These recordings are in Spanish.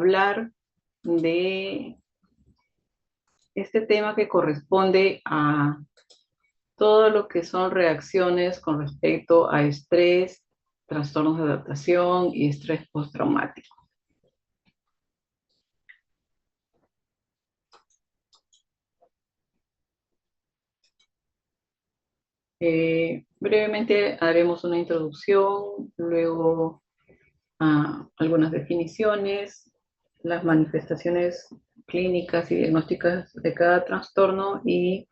hablar de este tema que corresponde a todo lo que son reacciones con respecto a estrés, trastornos de adaptación y estrés postraumático. Brevemente haremos una introducción, luego algunas definiciones, las manifestaciones clínicas y diagnósticas de cada trastorno y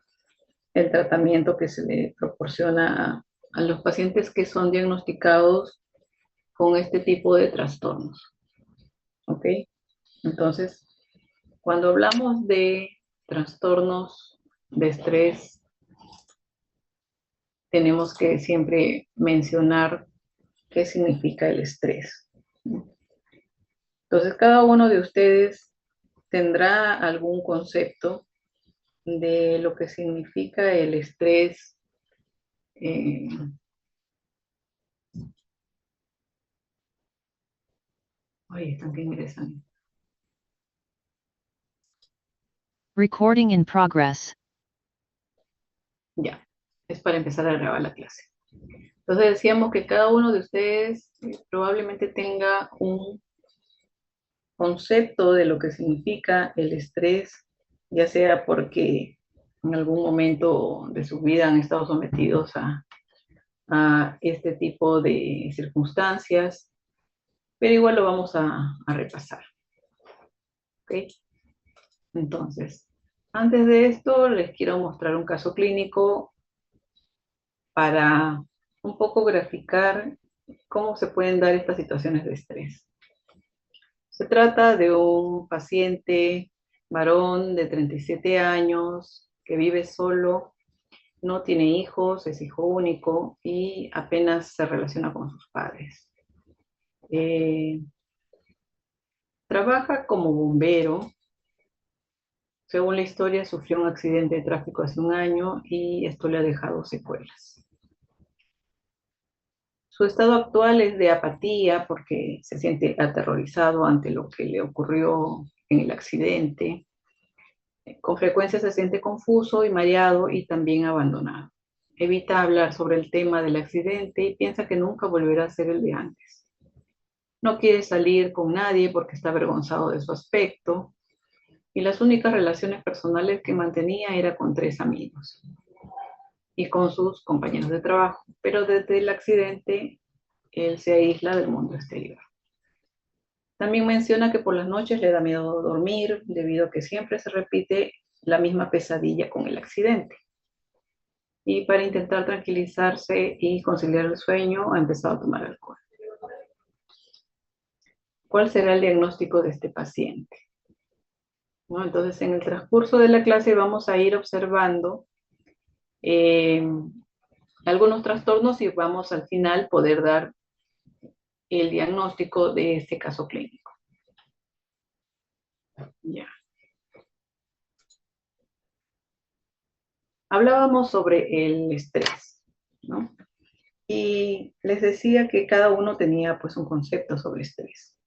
el tratamiento que se le proporciona a los pacientes que son diagnosticados con este tipo de trastornos. ¿Ok? Entonces, cuando hablamos de trastornos de estrés, tenemos que siempre mencionar qué significa el estrés. Entonces, cada uno de ustedes tendrá algún concepto de lo que significa el estrés. Oye, están que ingresan. Recording in progress. Ya, es para empezar a grabar la clase. Entonces decíamos que cada uno de ustedes probablemente tenga un concepto de lo que significa el estrés, ya sea porque en algún momento de su vida han estado sometidos a este tipo de circunstancias, pero igual lo vamos a repasar. ¿Ok? Entonces, antes de esto les quiero mostrar un caso clínico para un poco graficar cómo se pueden dar estas situaciones de estrés. Se trata de un paciente varón de 37 años que vive solo, no tiene hijos, es hijo único y apenas se relaciona con sus padres. Trabaja como bombero. Según la historia, sufrió un accidente de tráfico hace un año y esto le ha dejado secuelas. Su estado actual es de apatía porque se siente aterrorizado ante lo que le ocurrió en el accidente. Con frecuencia se siente confuso y mareado y también abandonado. Evita hablar sobre el tema del accidente y piensa que nunca volverá a ser el de antes. No quiere salir con nadie porque está avergonzado de su aspecto y las únicas relaciones personales que mantenía era con 3 amigos y con sus compañeros de trabajo, pero desde el accidente él se aísla del mundo exterior. También menciona que por las noches le da miedo dormir debido a que siempre se repite la misma pesadilla con el accidente. Y para intentar tranquilizarse y conciliar el sueño, ha empezado a tomar alcohol. ¿Cuál será el diagnóstico de este paciente? ¿No? Entonces, en el transcurso de la clase vamos a ir observando algunos trastornos y vamos al final poder dar el diagnóstico de este caso clínico. Ya. Hablábamos sobre el estrés, ¿no? Y les decía que cada uno tenía pues un concepto sobre estrés.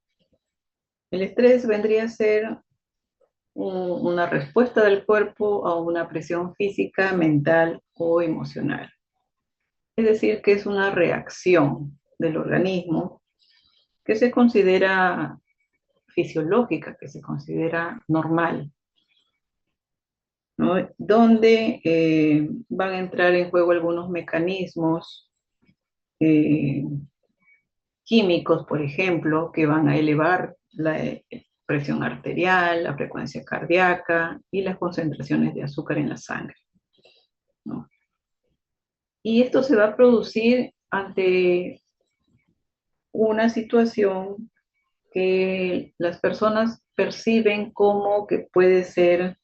El estrés vendría a ser una respuesta del cuerpo a una presión física, mental o emocional. Es decir, que es una reacción del organismo que se considera fisiológica, que se considera normal, ¿no? Donde van a entrar en juego algunos mecanismos eh, químicos, por ejemplo, que van a elevar la presión arterial, la frecuencia cardíaca y las concentraciones de azúcar en la sangre, ¿no? Y esto se va a producir ante una situación que las personas perciben como que puede ser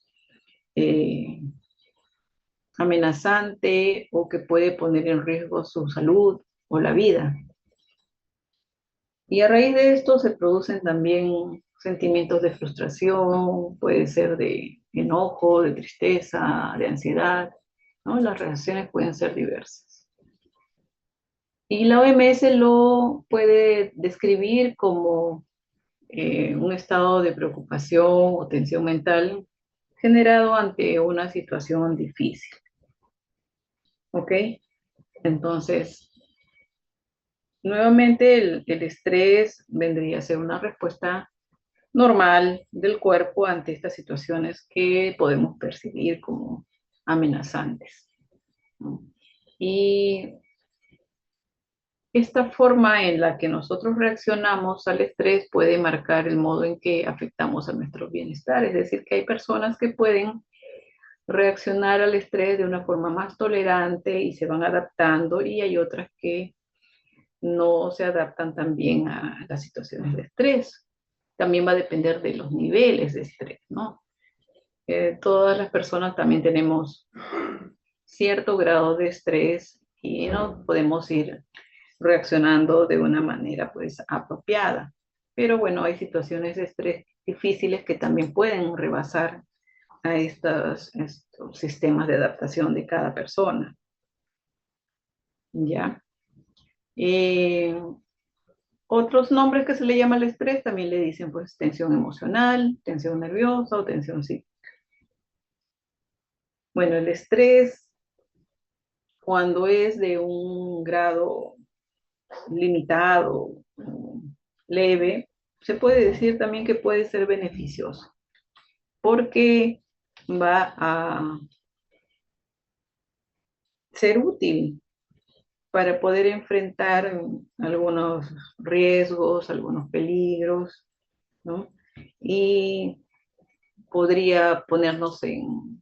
eh, amenazante o que puede poner en riesgo su salud o la vida. Y a raíz de esto se producen también sentimientos de frustración, puede ser de enojo, de tristeza, de ansiedad, ¿no? Las reacciones pueden ser diversas. Y la OMS lo puede describir como un estado de preocupación o tensión mental generado ante una situación difícil. ¿Ok? Entonces, nuevamente el estrés vendría a ser una respuesta normal del cuerpo ante estas situaciones que podemos percibir como amenazantes, ¿no? Y esta forma en la que nosotros reaccionamos al estrés puede marcar el modo en que afectamos a nuestro bienestar. Es decir, que hay personas que pueden reaccionar al estrés de una forma más tolerante y se van adaptando, y hay otras que no se adaptan tan bien a las situaciones de estrés. También va a depender de los niveles de estrés, ¿no? Todas las personas también tenemos cierto grado de estrés y no podemos ir reaccionando de una manera pues apropiada. Pero bueno, hay situaciones de estrés difíciles que también pueden rebasar a estos sistemas de adaptación de cada persona. ¿Ya? Eh, Otros nombres que se le llama al estrés también le dicen pues tensión emocional, tensión nerviosa o tensión psíquica. Bueno, el estrés cuando es de un grado limitado, leve, se puede decir también que puede ser beneficioso, porque va a ser útil para poder enfrentar algunos riesgos, algunos peligros, ¿no? Y podría ponernos en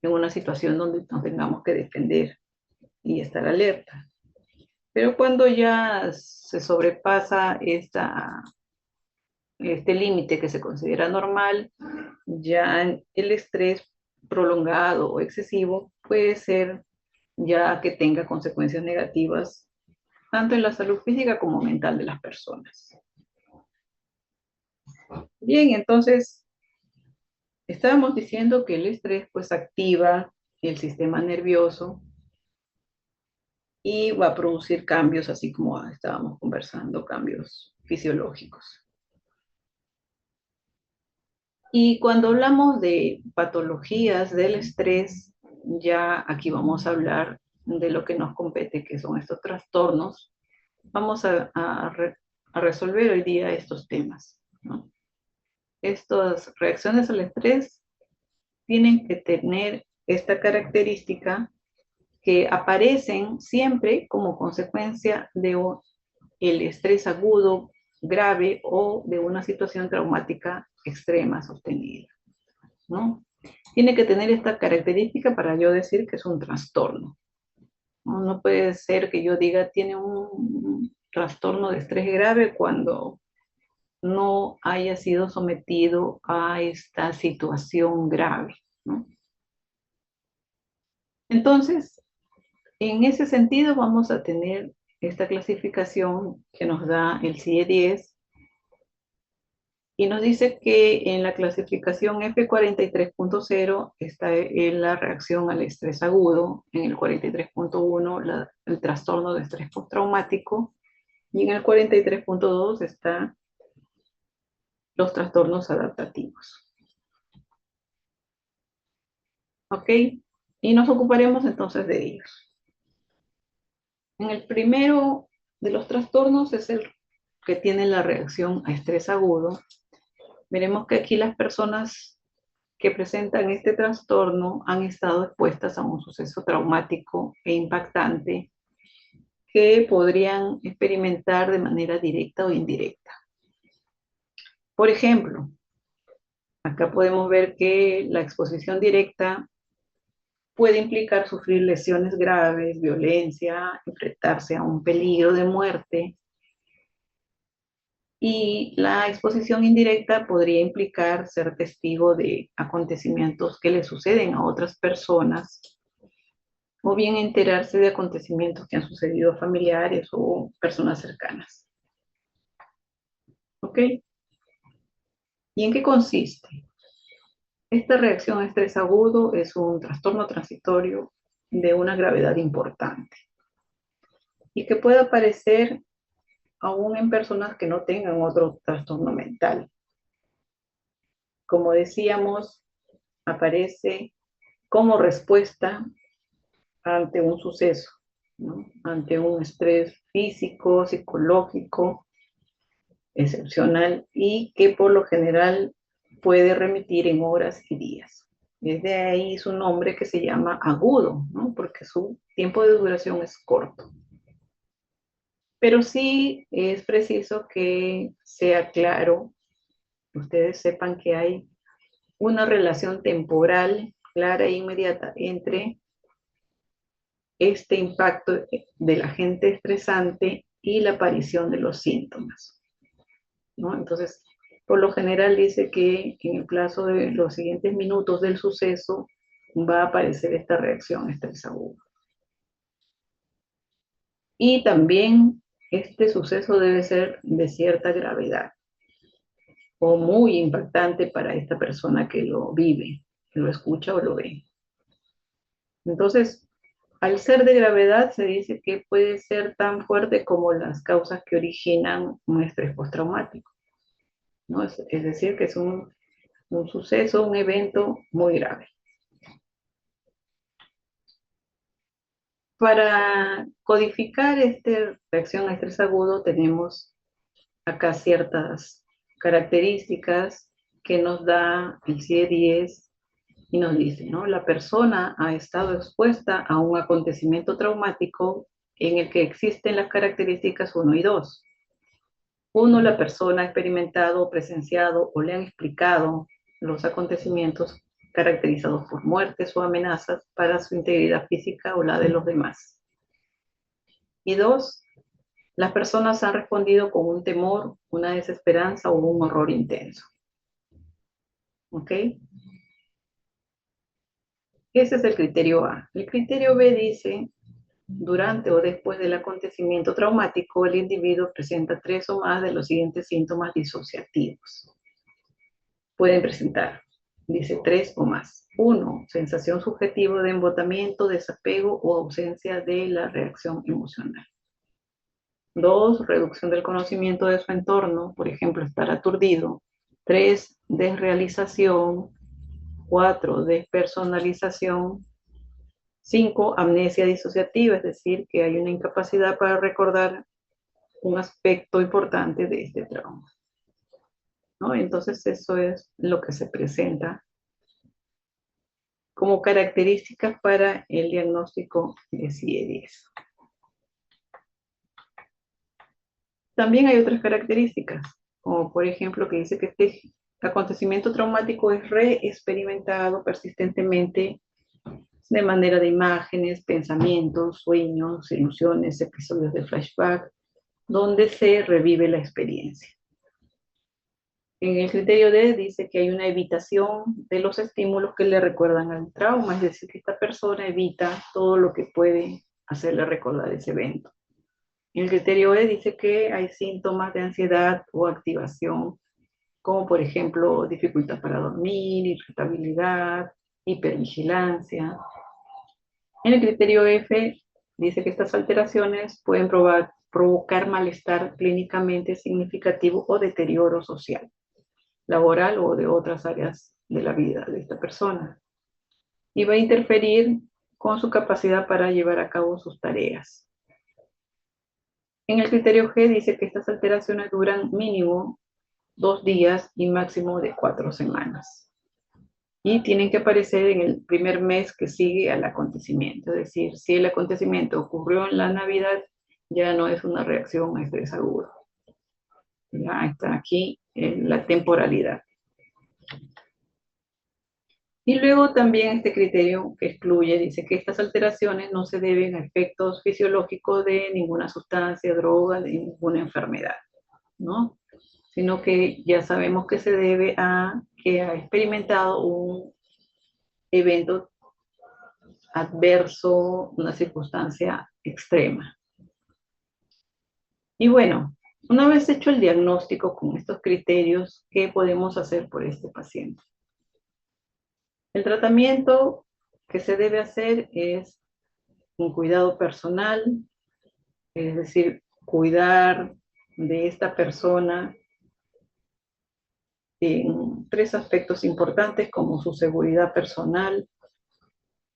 una situación donde nos tengamos que defender y estar alerta. Pero cuando ya se sobrepasa este límite que se considera normal, ya el estrés prolongado o excesivo puede ser ya que tenga consecuencias negativas tanto en la salud física como mental de las personas. Bien, entonces estábamos diciendo que el estrés pues activa el sistema nervioso y va a producir cambios, así como estábamos conversando, cambios fisiológicos. Y cuando hablamos de patologías del estrés, ya aquí vamos a hablar de lo que nos compete, que son estos trastornos. Vamos a resolver hoy día estos temas, ¿no? Estas reacciones al estrés tienen que tener esta característica que aparecen siempre como consecuencia de el estrés agudo, grave o de una situación traumática extrema sostenida, ¿no? Tiene que tener esta característica para yo decir que es un trastorno. No, no puede ser que yo diga tiene un trastorno de estrés grave cuando no haya sido sometido a esta situación grave, ¿no? Entonces, en ese sentido vamos a tener esta clasificación que nos da el CIE-10 y nos dice que en la clasificación F43.0 está en la reacción al estrés agudo, en el 43.1 el trastorno de estrés postraumático y en el 43.2 está los trastornos adaptativos. ¿Ok? Y nos ocuparemos entonces de ellos. En el primero de los trastornos es el que tiene la reacción a estrés agudo. Veremos que aquí las personas que presentan este trastorno han estado expuestas a un suceso traumático e impactante que podrían experimentar de manera directa o indirecta. Por ejemplo, acá podemos ver que la exposición directa puede implicar sufrir lesiones graves, violencia, enfrentarse a un peligro de muerte. Y la exposición indirecta podría implicar ser testigo de acontecimientos que le suceden a otras personas, o bien enterarse de acontecimientos que han sucedido a familiares o personas cercanas. ¿Ok? ¿Y en qué consiste? Esta reacción a estrés agudo es un trastorno transitorio de una gravedad importante y que puede aparecer aún en personas que no tengan otro trastorno mental. Como decíamos, aparece como respuesta ante un suceso, ¿no? Ante un estrés físico, psicológico, excepcional y que por lo general puede remitir en horas y días. Desde ahí su nombre que se llama agudo, ¿no? Porque su tiempo de duración es corto. Pero sí es preciso que sea claro, ustedes sepan que hay una relación temporal clara e inmediata entre este impacto del agente estresante y la aparición de los síntomas, ¿no? Entonces, por lo general dice que en el plazo de los siguientes minutos del suceso va a aparecer esta reacción estrés aguda. Y también este suceso debe ser de cierta gravedad o muy impactante para esta persona que lo vive, que lo escucha o lo ve. Entonces, al ser de gravedad, se dice que puede ser tan fuerte como las causas que originan un estrés postraumático, ¿no? Es decir, que es un suceso, un evento muy grave. Para codificar esta reacción a estrés agudo tenemos acá ciertas características que nos da el CIE-10 y nos dice, ¿no? La persona ha estado expuesta a un acontecimiento traumático en el que existen las características 1 y 2. 1, la persona ha experimentado, presenciado o le han explicado los acontecimientos caracterizados por muertes o amenazas para su integridad física o la de los demás. Y 2, las personas han respondido con un temor, una desesperanza o un horror intenso. ¿Ok? Ese es el criterio A. El criterio B dice, durante o después del acontecimiento traumático, el individuo presenta 3 o más de los siguientes síntomas disociativos. Pueden presentar, dice 3 o más. 1, sensación subjetiva de embotamiento, desapego o ausencia de la reacción emocional. 2, reducción del conocimiento de su entorno, por ejemplo, estar aturdido. 3, desrealización. 4, despersonalización. 5, amnesia disociativa, es decir, que hay una incapacidad para recordar un aspecto importante de este trauma, ¿no? Entonces eso es lo que se presenta como características para el diagnóstico de CIE-10. También hay otras características, como por ejemplo que dice que este acontecimiento traumático es reexperimentado persistentemente de manera de imágenes, pensamientos, sueños, ilusiones, episodios de flashback, donde se revive la experiencia. En el criterio D dice que hay una evitación de los estímulos que le recuerdan al trauma, es decir, que esta persona evita todo lo que puede hacerle recordar ese evento. En el criterio E dice que hay síntomas de ansiedad o activación, como por ejemplo dificultad para dormir, irritabilidad, hipervigilancia. En el criterio F dice que estas alteraciones pueden provocar malestar clínicamente significativo o deterioro social, laboral o de otras áreas de la vida de esta persona. Y va a interferir con su capacidad para llevar a cabo sus tareas. En el criterio G dice que estas alteraciones duran mínimo 2 días y máximo de 4 semanas. Y tienen que aparecer en el primer mes que sigue al acontecimiento. Es decir, si el acontecimiento ocurrió en la Navidad, ya no es una reacción a estrés agudo. Ya está aquí la temporalidad. Y luego también este criterio que excluye, dice que estas alteraciones no se deben a efectos fisiológicos de ninguna sustancia, droga, de ninguna enfermedad, ¿no? Sino que ya sabemos que se debe a que ha experimentado un evento adverso, una circunstancia extrema. Y bueno, una vez hecho el diagnóstico con estos criterios, ¿qué podemos hacer por este paciente? El tratamiento que se debe hacer es un cuidado personal, es decir, cuidar de esta persona en tres aspectos importantes como su seguridad personal,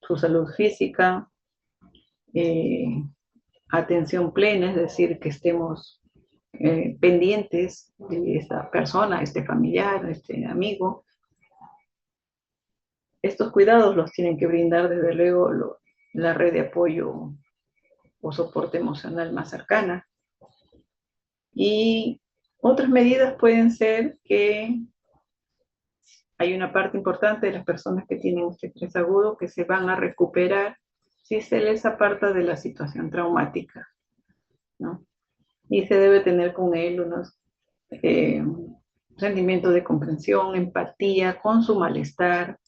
su salud física, eh, atención plena, es decir, que estemos pendientes de esta persona, este familiar, este amigo. Estos cuidados los tienen que brindar desde luego la red de apoyo o soporte emocional más cercana. Y otras medidas pueden ser que hay una parte importante de las personas que tienen este estrés agudo que se van a recuperar si se les aparta de la situación traumática, ¿no? Y se debe tener con él unos sentimientos de comprensión, empatía con su malestar,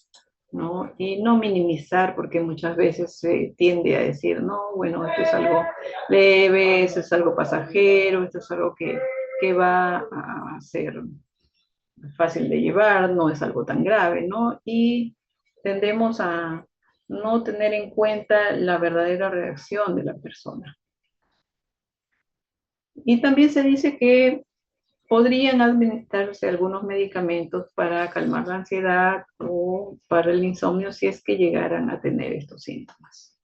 ¿no? Y no minimizar, porque muchas veces se tiende a decir, no, bueno, esto es algo leve, esto es algo pasajero, esto es algo que va a ser fácil de llevar, no es algo tan grave, ¿no? Y tendemos a no tener en cuenta la verdadera reacción de la persona. Y también se dice que podrían administrarse algunos medicamentos para calmar la ansiedad o para el insomnio si es que llegaran a tener estos síntomas,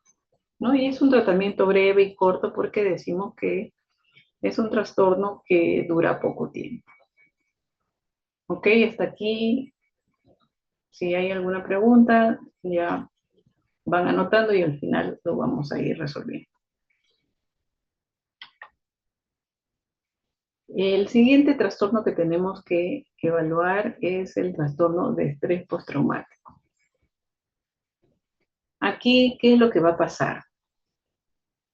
¿no? Y es un tratamiento breve y corto porque decimos que es un trastorno que dura poco tiempo. Ok, hasta aquí. Si hay alguna pregunta, ya van anotando y al final lo vamos a ir resolviendo. El siguiente trastorno que tenemos que evaluar es el trastorno de estrés postraumático. Aquí, ¿qué es lo que va a pasar?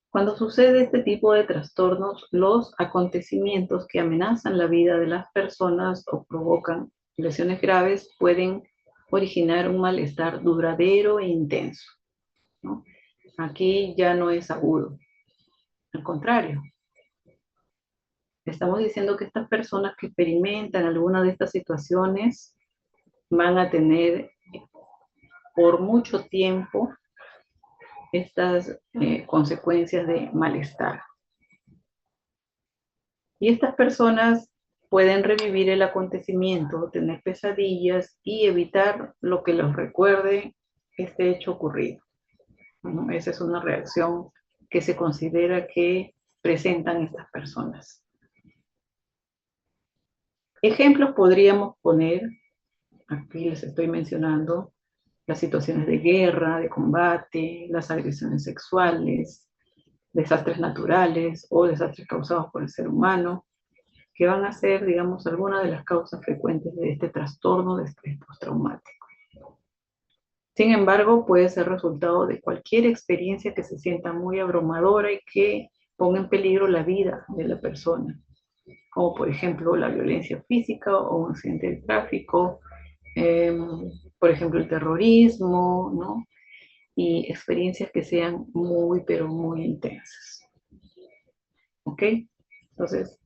Cuando sucede este tipo de trastornos, los acontecimientos que amenazan la vida de las personas o provocan lesiones graves pueden originar un malestar duradero e intenso, ¿no? Aquí ya no es agudo, al contrario. Estamos diciendo que estas personas que experimentan alguna de estas situaciones van a tener por mucho tiempo estas consecuencias de malestar. Y estas personas pueden revivir el acontecimiento, tener pesadillas y evitar lo que los recuerde este hecho ocurrido. Bueno, esa es una reacción que se considera que presentan estas personas. Ejemplos podríamos poner, aquí les estoy mencionando, las situaciones de guerra, de combate, las agresiones sexuales, desastres naturales o desastres causados por el ser humano, que van a ser, digamos, algunas de las causas frecuentes de este trastorno de estrés postraumático. Sin embargo, puede ser resultado de cualquier experiencia que se sienta muy abrumadora y que ponga en peligro la vida de la persona, como por ejemplo la violencia física o un accidente de tráfico, eh, por ejemplo el terrorismo, ¿no? Y experiencias que sean muy, pero muy intensas. ¿Ok? Entonces,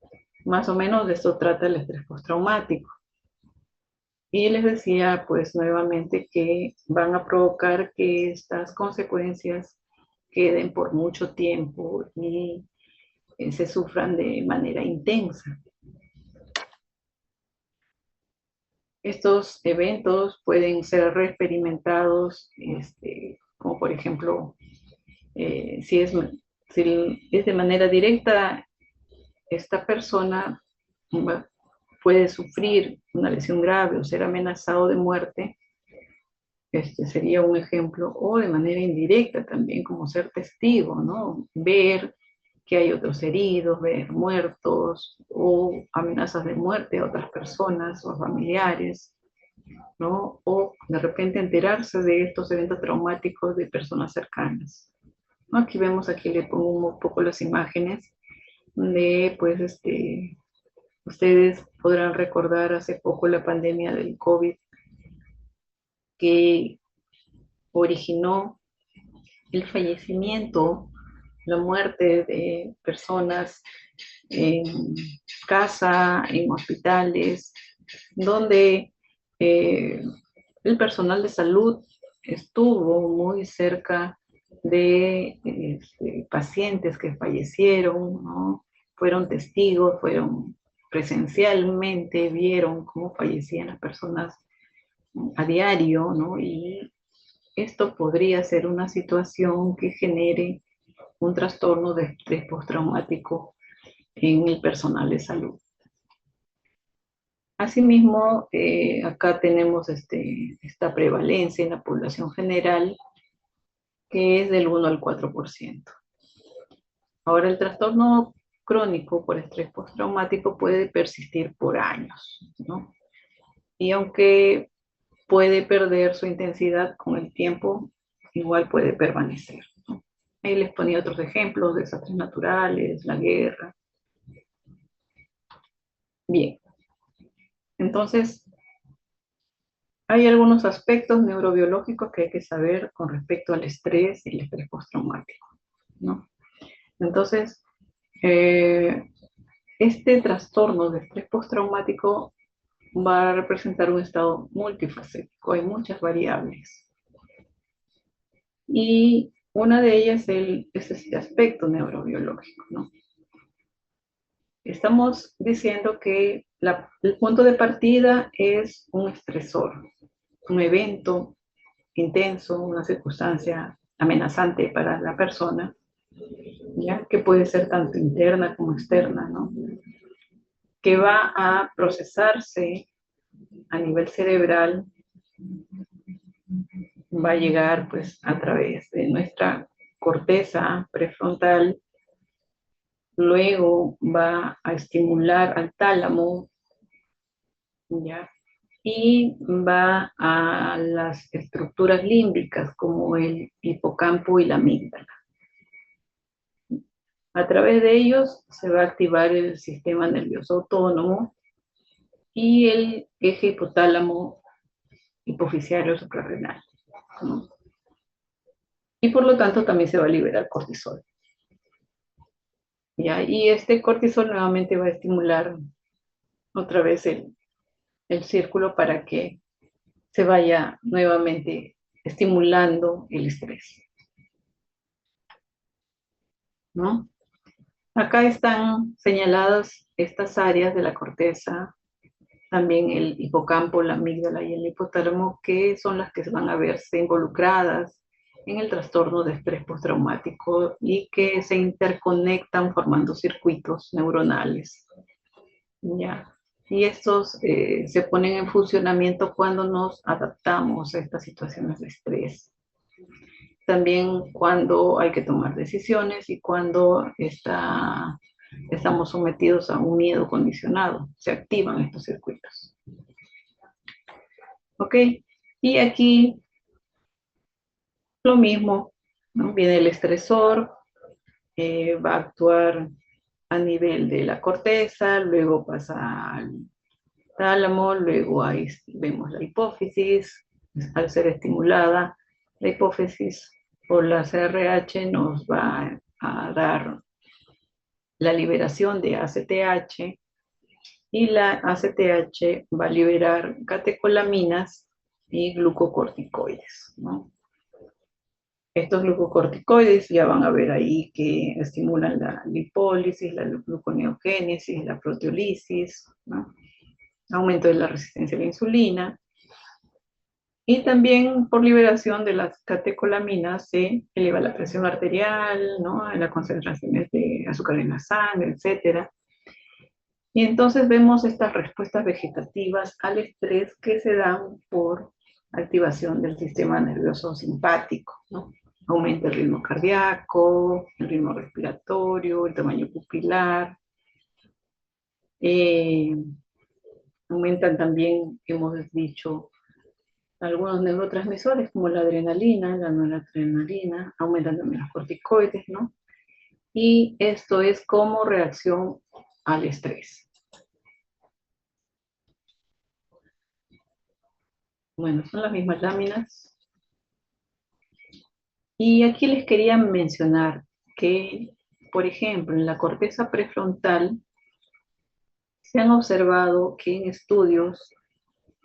más o menos de esto trata el estrés postraumático. Y les decía, pues nuevamente, que van a provocar que estas consecuencias queden por mucho tiempo y se sufran de manera intensa. Estos eventos pueden ser reexperimentados, como por ejemplo, si es de manera directa, esta persona puede sufrir una lesión grave o ser amenazado de muerte, sería un ejemplo, o de manera indirecta también, como ser testigo, ¿no? Ver que hay otros heridos, ver muertos o amenazas de muerte a otras personas o familiares, ¿no? O de repente enterarse de estos eventos traumáticos de personas cercanas. ¿No? Aquí vemos, aquí le pongo un poco las imágenes de, pues, ustedes podrán recordar hace poco la pandemia del COVID que originó el fallecimiento, la muerte de personas en casa, en hospitales, donde eh, el personal de salud estuvo muy cerca de pacientes que fallecieron, ¿no? fueron testigos, fueron presencialmente, vieron cómo fallecían las personas a diario, ¿no? Y esto podría ser una situación que genere un trastorno de estrés postraumático en el personal de salud. Asimismo, acá tenemos esta prevalencia en la población general, que es del 1 al 4%. Ahora, el trastorno crónico por estrés postraumático puede persistir por años, ¿no? Y aunque puede perder su intensidad con el tiempo, igual puede permanecer, ¿no? Ahí les ponía otros ejemplos: desastres naturales, la guerra. Bien, entonces hay algunos aspectos neurobiológicos que hay que saber con respecto al estrés y el estrés postraumático, ¿no? Entonces, eh, este trastorno de estrés postraumático va a representar un estado multifacético, hay muchas variables. Y una de ellas es este aspecto neurobiológico, ¿no? Estamos diciendo que el punto de partida es un estresor, un evento intenso, una circunstancia amenazante para la persona, ¿ya? Que puede ser tanto interna como externa, ¿no? Que va a procesarse a nivel cerebral, va a llegar pues a través de nuestra corteza prefrontal, luego va a estimular al tálamo, ¿ya? Y va a las estructuras límbicas como el hipocampo y la amígdala. A través de ellos se va a activar el sistema nervioso autónomo y el eje hipotálamo hipoficiario suprarrenal, ¿no? Y por lo tanto también se va a liberar cortisol, ¿ya? Y este cortisol nuevamente va a estimular otra vez el círculo para que se vaya nuevamente estimulando el estrés, ¿no? Acá están señaladas estas áreas de la corteza, también el hipocampo, la amígdala y el hipotálamo, que son las que van a verse involucradas en el trastorno de estrés postraumático y que se interconectan formando circuitos neuronales, ¿ya? Y estos se ponen en funcionamiento cuando nos adaptamos a estas situaciones de estrés. También cuando hay que tomar decisiones y cuando estamos sometidos a un miedo condicionado, se activan estos circuitos. ¿Ok? Y aquí lo mismo, ¿no? Viene el estresor, va a actuar a nivel de la corteza, luego pasa al tálamo, luego ahí vemos la hipófisis. Al ser estimulada, la hipófisis por la CRH nos va a dar la liberación de ACTH, y la ACTH va a liberar catecolaminas y glucocorticoides, ¿no? Estos glucocorticoides ya van a ver ahí que estimulan la lipólisis, la gluconeogénesis, la proteólisis, ¿no? Aumento de la resistencia a la insulina. Y también por liberación de las catecolaminas se eleva la presión arterial, ¿no? Las concentraciones de azúcar en la sangre, etc. Y entonces vemos estas respuestas vegetativas al estrés que se dan por activación del sistema nervioso simpático, ¿no? Aumenta el ritmo cardíaco, el ritmo respiratorio, el tamaño pupilar. Eh, Aumentan también, hemos dicho, algunos neurotransmisores como la adrenalina, la noradrenalina, aumentan también los corticoides, ¿no? Y esto es como reacción al estrés. Bueno, son las mismas láminas. Y aquí les quería mencionar que, por ejemplo, en la corteza prefrontal se han observado que en estudios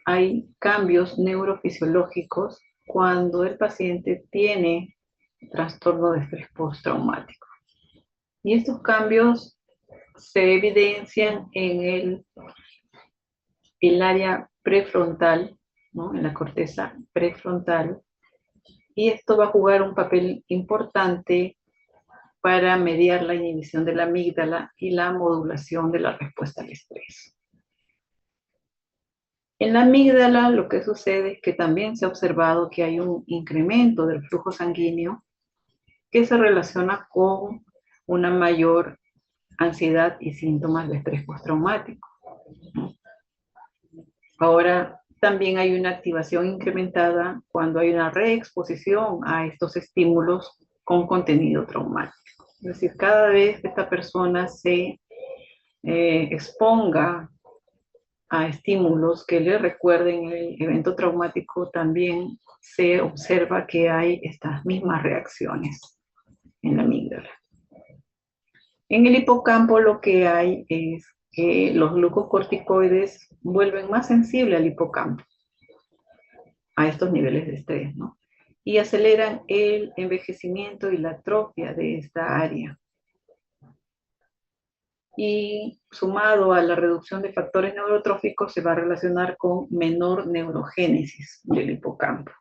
hay cambios neurofisiológicos cuando el paciente tiene trastorno de estrés postraumático. Y estos cambios se evidencian en el área prefrontal, ¿no? En la corteza prefrontal, y esto va a jugar un papel importante para mediar la inhibición de la amígdala y la modulación de la respuesta al estrés. En la amígdala lo que sucede es que también se ha observado que hay un incremento del flujo sanguíneo que se relaciona con una mayor ansiedad y síntomas de estrés postraumático. Ahora, también hay una activación incrementada cuando hay una reexposición a estos estímulos con contenido traumático. Es decir, cada vez que esta persona se exponga a estímulos que le recuerden el evento traumático, también se observa que hay estas mismas reacciones en la amígdala. En el hipocampo lo que hay es que los glucocorticoides vuelven más sensible al hipocampo a estos niveles de estrés, ¿no? Y aceleran el envejecimiento y la atrofia de esta área. Y sumado a la reducción de factores neurotróficos se va a relacionar con menor neurogénesis del hipocampo.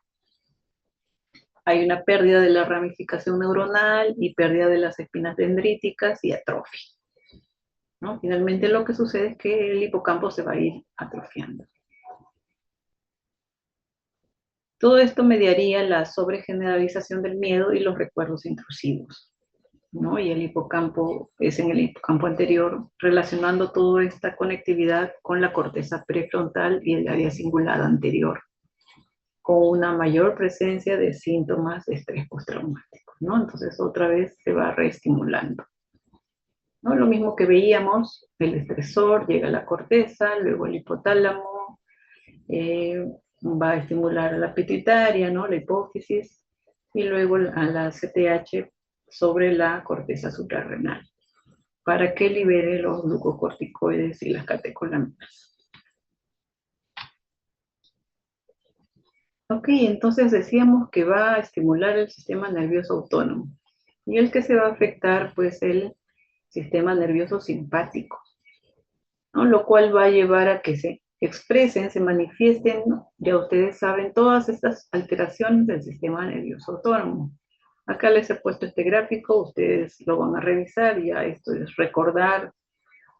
Hay una pérdida de la ramificación neuronal y pérdida de las espinas dendríticas y atrofia, ¿no? Finalmente lo que sucede es que el hipocampo se va a ir atrofiando. Todo esto mediaría la sobregeneralización del miedo y los recuerdos intrusivos, ¿no? Y el hipocampo es en el hipocampo anterior, relacionando toda esta conectividad con la corteza prefrontal y el área cingulada anterior, con una mayor presencia de síntomas de estrés postraumático, ¿no? Entonces otra vez se va reestimulando, ¿no? Lo mismo que veíamos, el estresor llega a la corteza, luego el hipotálamo, va a estimular a la pituitaria, ¿no? La hipófisis, y luego a la CTH sobre la corteza suprarrenal, para que libere los glucocorticoides y las catecolaminas. Ok, entonces decíamos que va a estimular el sistema nervioso autónomo. Y el que se va a afectar, pues, el sistema nervioso simpático, ¿no? Lo cual va a llevar a que se expresen, se manifiesten, ¿no? Ya ustedes saben, todas estas alteraciones del sistema nervioso autónomo. Acá les he puesto este gráfico, ustedes lo van a revisar, ya esto es recordar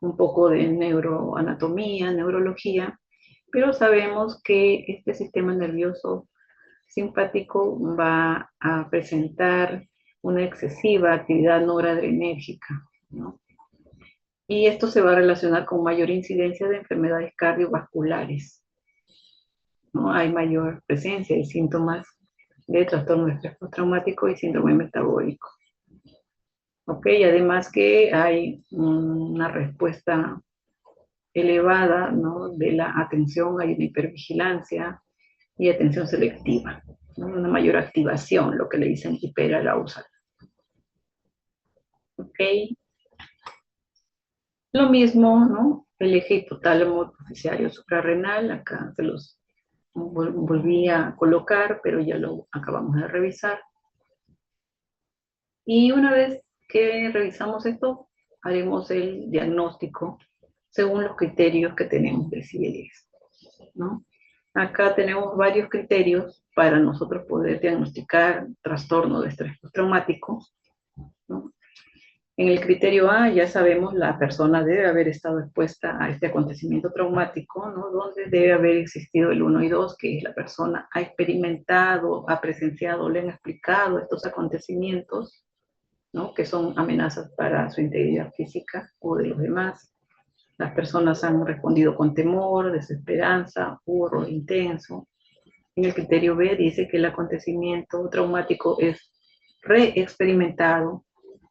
un poco de neuroanatomía, neurología, pero sabemos que este sistema nervioso simpático va a presentar una excesiva actividad noradrenérgica, ¿no? Y esto se va a relacionar con mayor incidencia de enfermedades cardiovasculares, ¿no? Hay mayor presencia de síntomas de trastorno de estrés postraumático y síndrome metabólico. Ok, además que hay una respuesta elevada, ¿no? De la atención, hay una hipervigilancia y atención selectiva, ¿no? Una mayor activación, lo que le dicen hiperarousal. Ok, lo mismo, ¿no? El eje hipotálamo hipoficiario suprarrenal, acá se los volví a colocar, pero ya lo acabamos de revisar. Y una vez que revisamos esto, haremos el diagnóstico según los criterios que tenemos de CIE-10, ¿no? Acá tenemos varios criterios para nosotros poder diagnosticar trastorno de estrés postraumático, ¿no? En el criterio A ya sabemos la persona debe haber estado expuesta a este acontecimiento traumático, ¿no? Donde debe haber existido el 1 y 2, que es la persona ha experimentado, ha presenciado, le han explicado estos acontecimientos, ¿no? Que son amenazas para su integridad física o de los demás. Las personas han respondido con temor, desesperanza, horror intenso. En el criterio B dice que el acontecimiento traumático es reexperimentado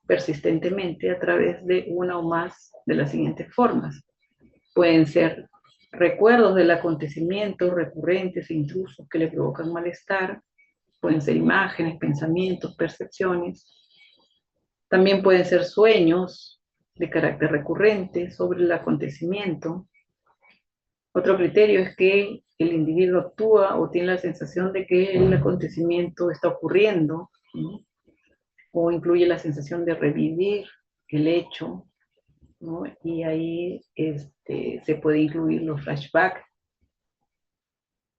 persistentemente a través de una o más de las siguientes formas. Pueden ser recuerdos del acontecimiento recurrentes e intrusos que le provocan malestar, pueden ser imágenes, pensamientos, percepciones. También pueden ser sueños de carácter recurrente sobre el acontecimiento. Otro criterio es que el individuo actúa o tiene la sensación de que el acontecimiento está ocurriendo, ¿no? O incluye la sensación de revivir el hecho, ¿no? Y ahí se puede incluir los flashbacks.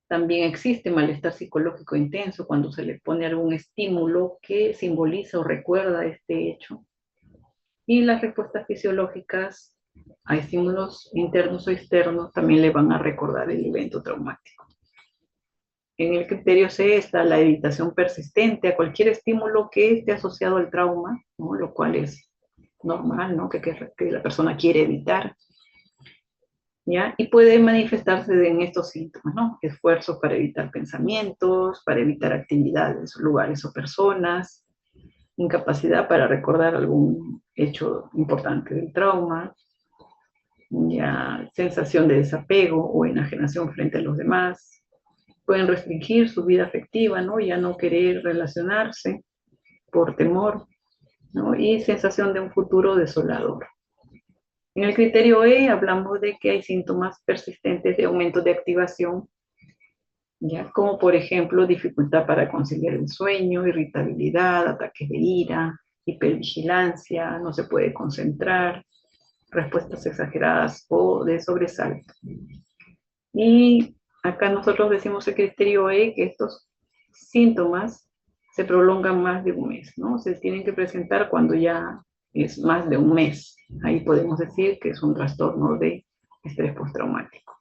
También existe malestar psicológico intenso cuando se le pone algún estímulo que simboliza o recuerda este hecho. Y las respuestas fisiológicas a estímulos internos o externos también le van a recordar el evento traumático. En el criterio C está la evitación persistente a cualquier estímulo que esté asociado al trauma, ¿no? Lo cual es normal, ¿no? Que la persona quiere evitar. ¿Ya? Y puede manifestarse en estos síntomas, ¿no? Esfuerzos para evitar pensamientos, para evitar actividades, lugares o personas, incapacidad para recordar algún hecho importante del trauma, ya sensación de desapego o enajenación frente a los demás. Pueden restringir su vida afectiva, ¿no? Ya no querer relacionarse por temor, ¿no? Y sensación de un futuro desolador. En el criterio E hablamos de que hay síntomas persistentes de aumento de activación, ¿ya? Como por ejemplo dificultad para conciliar el sueño, irritabilidad, ataques de ira, hipervigilancia, no se puede concentrar, respuestas exageradas o de sobresalto. Y acá nosotros decimos el criterio E que estos síntomas se prolongan más de un mes, ¿no? Se tienen que presentar cuando ya es más de un mes. Ahí podemos decir que es un trastorno de estrés postraumático.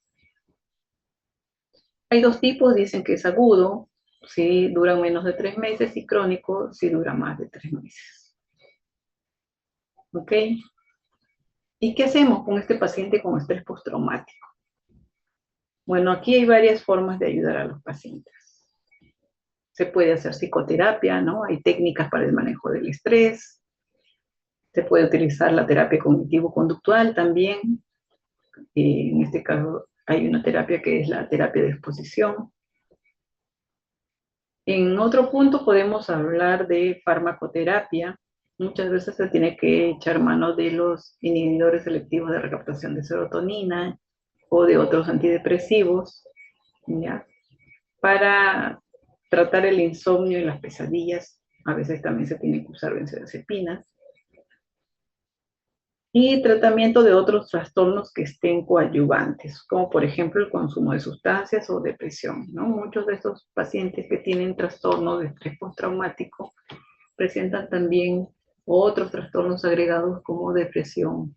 Hay dos tipos, dicen que es agudo, si dura menos de 3 meses, y crónico, si dura más de 3 meses. ¿Ok? ¿Y qué hacemos con este paciente con estrés postraumático? Bueno, aquí hay varias formas de ayudar a los pacientes. Se puede hacer psicoterapia, ¿no? Hay técnicas para el manejo del estrés. Se puede utilizar la terapia cognitivo-conductual también. En este caso hay una terapia que es la terapia de exposición. En otro punto podemos hablar de farmacoterapia. Muchas veces se tiene que echar mano de los inhibidores selectivos de recaptación de serotonina o de otros antidepresivos, ¿ya? Para tratar el insomnio y las pesadillas. A veces también se tiene que usar benzodiazepinas. Y tratamiento de otros trastornos que estén coadyuvantes, como por ejemplo el consumo de sustancias o depresión, ¿no? Muchos de estos pacientes que tienen trastornos de estrés postraumático presentan también otros trastornos agregados como depresión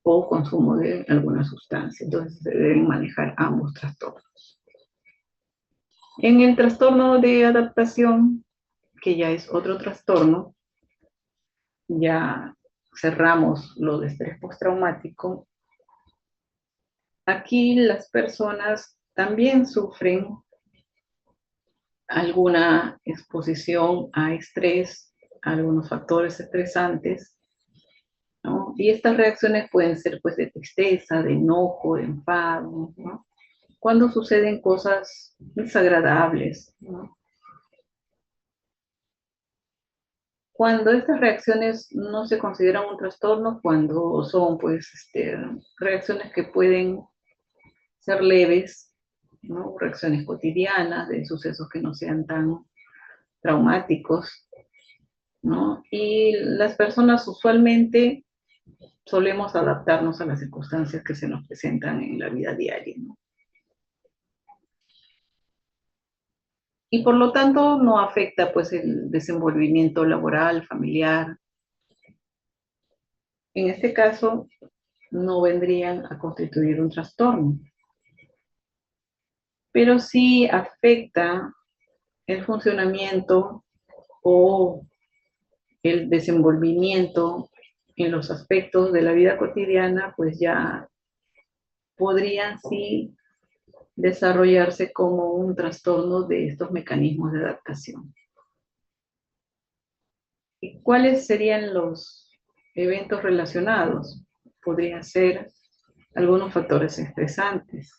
o consumo de alguna sustancia. Entonces se deben manejar ambos trastornos. En el trastorno de adaptación, que ya es otro trastorno, ya cerramos lo de estrés postraumático. Aquí las personas también sufren alguna exposición a estrés, a algunos factores estresantes, ¿no? Y estas reacciones pueden ser pues de tristeza, de enojo, de enfado, ¿no? Cuando suceden cosas desagradables, ¿no? Cuando estas reacciones no se consideran un trastorno, cuando son pues reacciones que pueden ser leves, ¿no? Reacciones cotidianas de sucesos que no sean tan traumáticos, ¿no? Y las personas usualmente solemos adaptarnos a las circunstancias que se nos presentan en la vida diaria, ¿no? Y por lo tanto no afecta pues el desenvolvimiento laboral, familiar. En este caso no vendrían a constituir un trastorno, pero sí afecta el funcionamiento o el desenvolvimiento en los aspectos de la vida cotidiana, pues ya podrían sí desarrollarse como un trastorno de estos mecanismos de adaptación. ¿Y cuáles serían los eventos relacionados? Podrían ser algunos factores estresantes,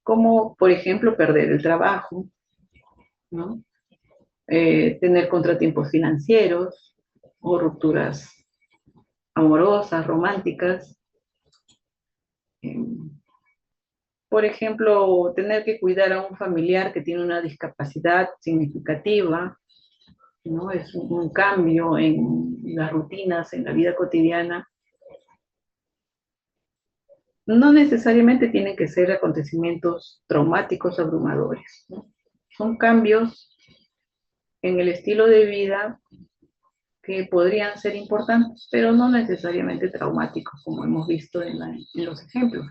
como por ejemplo perder el trabajo, ¿no? Tener contratiempos financieros o rupturas amorosas, románticas. Por ejemplo, tener que cuidar a un familiar que tiene una discapacidad significativa, ¿no? Es un cambio en las rutinas, en la vida cotidiana, No necesariamente tienen que ser acontecimientos traumáticos abrumadores, ¿no? Son cambios en el estilo de vida que podrían ser importantes, pero no necesariamente traumáticos, como hemos visto en los ejemplos.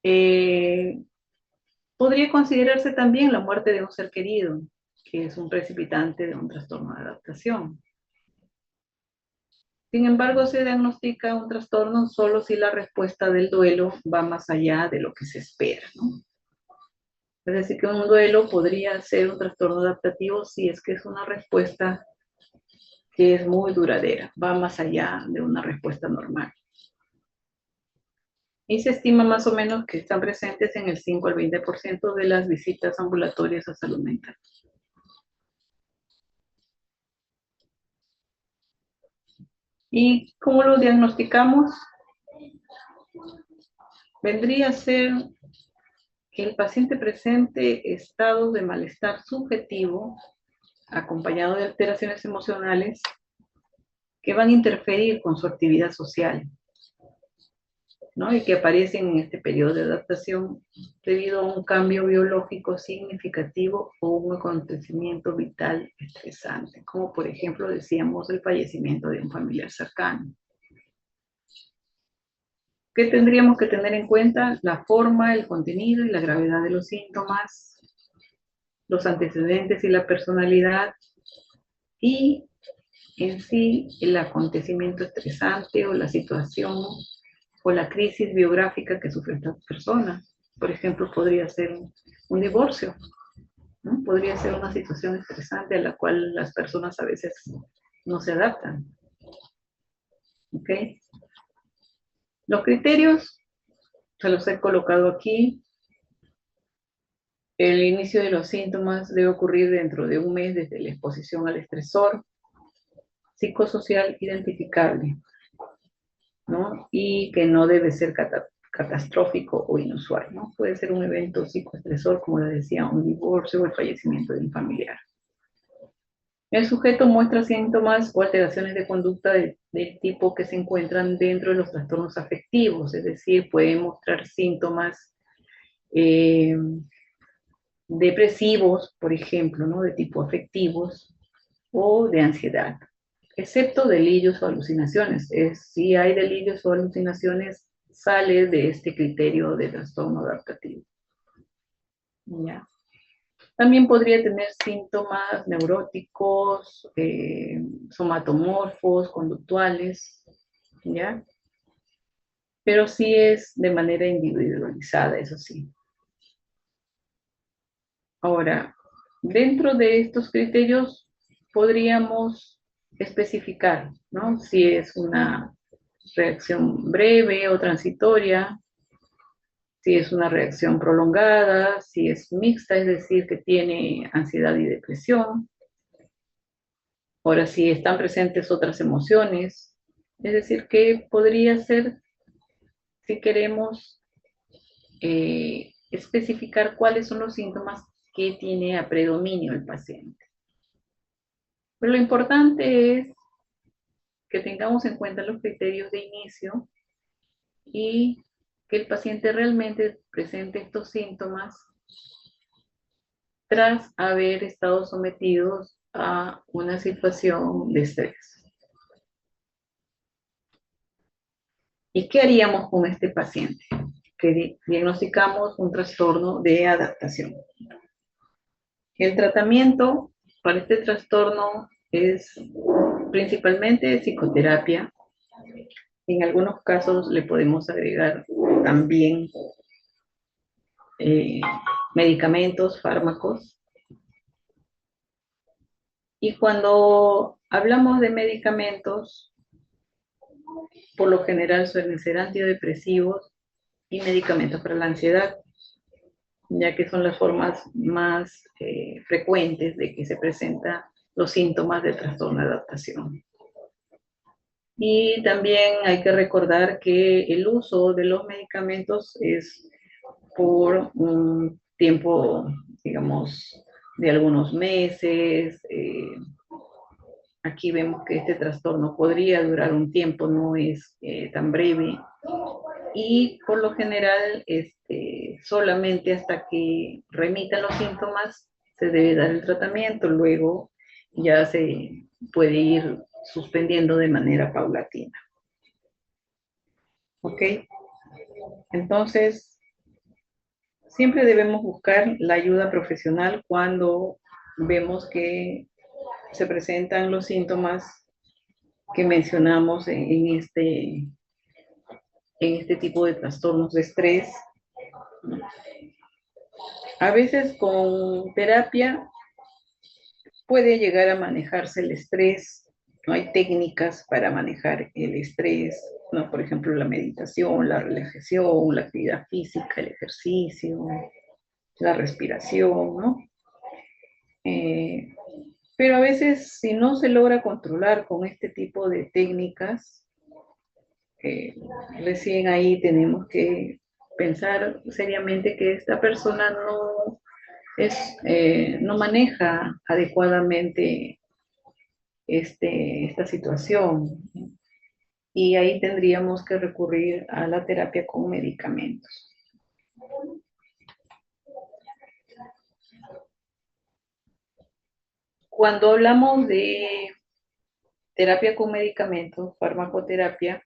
Eh, Podría considerarse también la muerte de un ser querido, que es un precipitante de un trastorno de adaptación. Sin embargo, se diagnostica un trastorno solo si la respuesta del duelo va más allá de lo que se espera, ¿no? Es decir, que un duelo podría ser un trastorno adaptativo si es que es una respuesta que es muy duradera, va más allá de una respuesta normal. Y se estima más o menos que están presentes en el 5 al 20% de las visitas ambulatorias a salud mental. ¿Y cómo lo diagnosticamos? Vendría a ser que el paciente presente estados de malestar subjetivo acompañado de alteraciones emocionales que van a interferir con su actividad social, ¿no? Y que aparecen en este periodo de adaptación debido a un cambio biológico significativo o un acontecimiento vital estresante, como por ejemplo decíamos el fallecimiento de un familiar cercano. ¿Qué tendríamos que tener en cuenta? La forma, el contenido y la gravedad de los síntomas, los antecedentes y la personalidad, y en sí el acontecimiento estresante o la situación o la crisis biográfica que sufre esta persona. Por ejemplo, podría ser un divorcio, ¿no? Podría ser una situación estresante a la cual las personas a veces no se adaptan. ¿Ok? Los criterios se los he colocado aquí. El inicio de los síntomas debe ocurrir dentro de un mes desde la exposición al estresor psicosocial identificable, ¿no? Y que no debe ser catastrófico o inusual, ¿no? Puede ser un evento psicoestresor, como les decía, un divorcio o el fallecimiento de un familiar. El sujeto muestra síntomas o alteraciones de conducta del tipo que se encuentran dentro de los trastornos afectivos, es decir, puede mostrar síntomas eh, depresivos, por ejemplo, ¿no? De tipo afectivos o de ansiedad, excepto delirios o alucinaciones. Si hay delirios o alucinaciones, sale de este criterio de trastorno adaptativo. ¿Ya? También podría tener síntomas neuróticos, somatomorfos, conductuales, ¿ya? Pero sí es de manera individualizada, eso sí. Ahora, dentro de estos criterios podríamos especificar, ¿no? Si es una reacción breve o transitoria, si es una reacción prolongada, si es mixta, es decir, que tiene ansiedad y depresión. Ahora, si están presentes otras emociones, es decir, que podría ser, si queremos, especificar cuáles son los síntomas que tiene a predominio el paciente. Pero lo importante es que tengamos en cuenta los criterios de inicio y que el paciente realmente presente estos síntomas tras haber estado sometidos a una situación de estrés. ¿Y qué haríamos con este paciente? Que diagnosticamos un trastorno de adaptación. El tratamiento para este trastorno es principalmente psicoterapia. En algunos casos le podemos agregar también eh, medicamentos, fármacos. Y cuando hablamos de medicamentos, por lo general suelen ser antidepresivos y medicamentos para la ansiedad, ya que son las formas más frecuentes de que se presentan los síntomas de trastorno de adaptación. Y también hay que recordar que el uso de los medicamentos es por un tiempo, digamos, de algunos meses, Aquí vemos que este trastorno podría durar un tiempo, no es tan breve. Y por lo general, solamente hasta que remitan los síntomas se debe dar el tratamiento, luego ya se puede ir suspendiendo de manera paulatina. ¿Ok? Entonces, siempre debemos buscar la ayuda profesional cuando vemos que se presentan los síntomas que mencionamos en este tipo de trastornos de estrés. A veces con terapia puede llegar a manejarse el estrés. No hay técnicas para manejar el estrés, ¿no? Por ejemplo, la meditación, la relajación, la actividad física, el ejercicio, la respiración, ¿no? Eh, pero a veces, si no se logra controlar con este tipo de técnicas, eh, recién ahí tenemos que pensar seriamente que esta persona no maneja adecuadamente esta situación. Y ahí tendríamos que recurrir a la terapia con medicamentos. Cuando hablamos de terapia con medicamentos, farmacoterapia,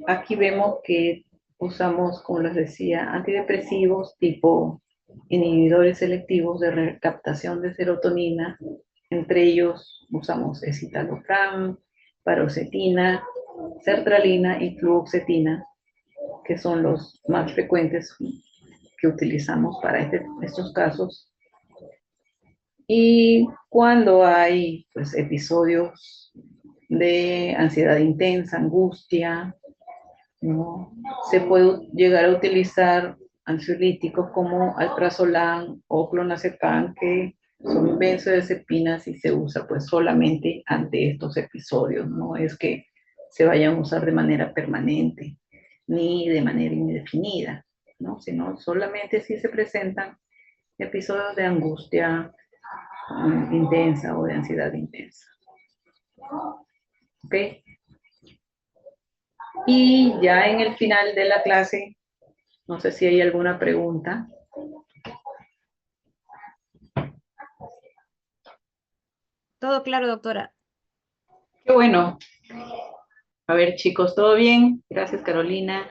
aquí vemos que usamos, como les decía, antidepresivos tipo inhibidores selectivos de recaptación de serotonina. Entre ellos usamos escitalopram, paroxetina, sertralina y fluoxetina, que son los más frecuentes que utilizamos para estos casos. Y cuando hay pues, episodios de ansiedad intensa, angustia, ¿no? Se puede llegar a utilizar ansiolíticos como alprazolam o clonazepam, que son benzodiazepinas y se usa pues solamente ante estos episodios. No es que se vayan a usar de manera permanente ni de manera indefinida, ¿no? Sino solamente si se presentan episodios de angustia intensa o de ansiedad intensa. ¿Ok? Y ya en el final de la clase, no sé si hay alguna pregunta. Todo claro, doctora. Qué bueno. A ver, chicos, ¿todo bien? Gracias, Carolina.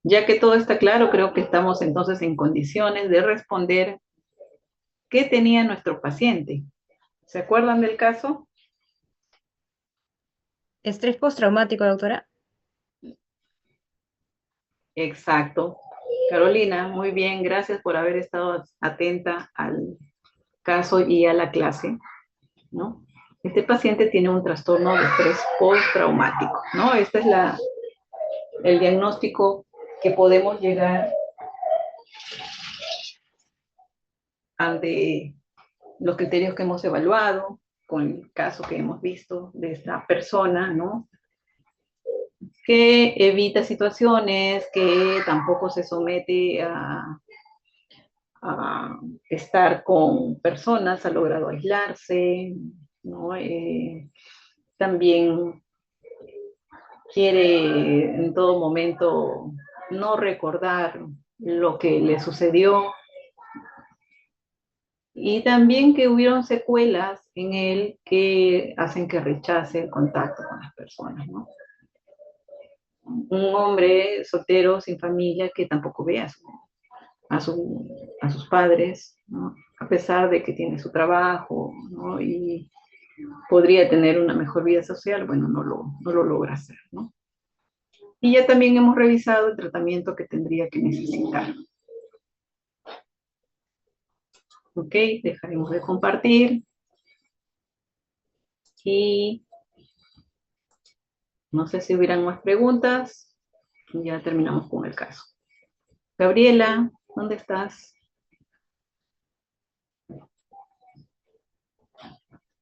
Ya que todo está claro, creo que estamos entonces en condiciones de responder qué tenía nuestro paciente. ¿Se acuerdan del caso? Estrés postraumático, doctora. Exacto. Carolina, muy bien, gracias por haber estado atenta al caso y a la clase, ¿no? Este paciente tiene un trastorno de estrés postraumático, ¿no? Este es el diagnóstico que podemos llegar ante los criterios que hemos evaluado, con el caso que hemos visto de esta persona, ¿no? Que evita situaciones, que tampoco se somete a estar con personas, ha logrado aislarse, ¿no? También quiere en todo momento no recordar lo que le sucedió, y también que hubieron secuelas en él que hacen que rechace el contacto con las personas, ¿no? Un hombre soltero, sin familia, que tampoco ve a sus padres, ¿no? A pesar de que tiene su trabajo, ¿no? Y podría tener una mejor vida social, bueno, no lo logra hacer, ¿no? Y ya también hemos revisado el tratamiento que tendría que necesitar. Ok, dejaremos de compartir. Y no sé si hubieran más preguntas. Ya terminamos con el caso. Gabriela, ¿dónde estás?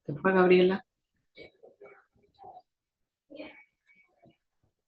¿Se fue Gabriela?